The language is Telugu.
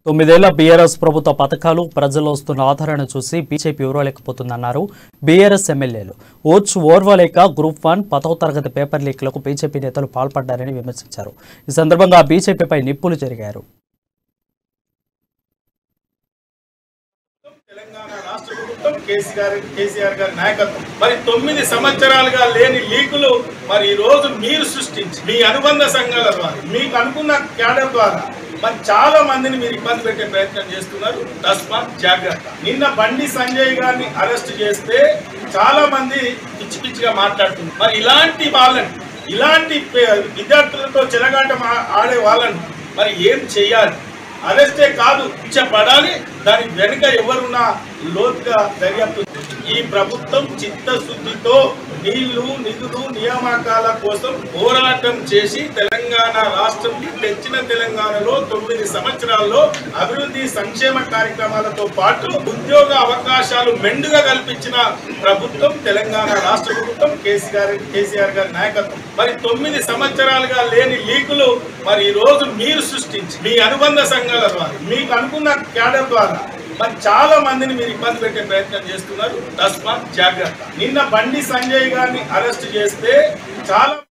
తొమ్మిదేళ్ల బీఆర్ఎస్ ప్రభుత్వ పథకాలు ప్రజల్లో వస్తున్న ఆదరణ చూసి బీజేపీ ఓర్వలేకపోతుందన్నారు బీఆర్ఎస్ ఎమ్మెల్యేలు. ఓర్వలేక గ్రూప్ 1 10వ తరగతి పేపర్ లీక్లకు బీజేపీ నేతలు పాల్పడ్డారని విమర్శించారు. ఈ సందర్భంగా బీజేపీపై నిప్పులు జరిగారు. తెలంగాణ రాష్ట్ర ప్రభుత్వం కేసీఆర్ గారి నాయకత్వం మరి 9 సంవత్సరాలుగా లేని లీకులు మరి ఈ రోజు మీరు సృష్టించి మీ అనుబంధ సంఘాల ద్వారా మీకు అనుకున్న క్యాడర్ ద్వారా మరి చాలా మందిని మీరు ఇబ్బంది పెట్టే ప్రయత్నం చేస్తున్నారు. తస్మాత్ జాగ్రత్త. నిన్న బండి సంజయ్ గారిని అరెస్ట్ చేస్తే చాలా మంది పిచ్చి పిచ్చిగా మాట్లాడుతున్నారు. మరి ఇలాంటి విద్యార్థులతో చెలగాట ఆడే వాళ్ళను మరి ఏం చేయాలి? అరెస్టే కాదు, పడాలి. దాని వెనుక ఎవరున్నా లోతుగా దర్యాప్తు. ఈ ప్రభుత్వం చిత్తశుద్ధితో నీళ్లు, నిధులు, నియామకాల కోసం పోరాటం చేసి తెలంగాణ రాష్ట్రంకి తెచ్చిన తెలంగాణలో 9 సంవత్సరాల్లో అభివృద్ధి సంక్షేమ కార్యక్రమాలతో పాటు ఉద్యోగ అవకాశాలు మెండుగా కల్పించిన ప్రభుత్వం తెలంగాణ రాష్ట్ర ప్రభుత్వం కేసీఆర్ గారి నాయకత్వం. మరి 9 సంవత్సరాలుగా లేని లీకులు మరి ఈ రోజు మీరు సృష్టించి మీ అనుబంధ సంఘాల ద్వారా మీకు అనుకున్న క్యాడర్ ద్వారా మరి చాలా మందిని మీరు ఇబ్బంది పెట్టే ప్రయత్నం చేస్తున్నారు. తస్మాత్ జాగ్రత్త. నిన్న బండి సంజయ్ గారిని అరెస్ట్ చేస్తే చాలా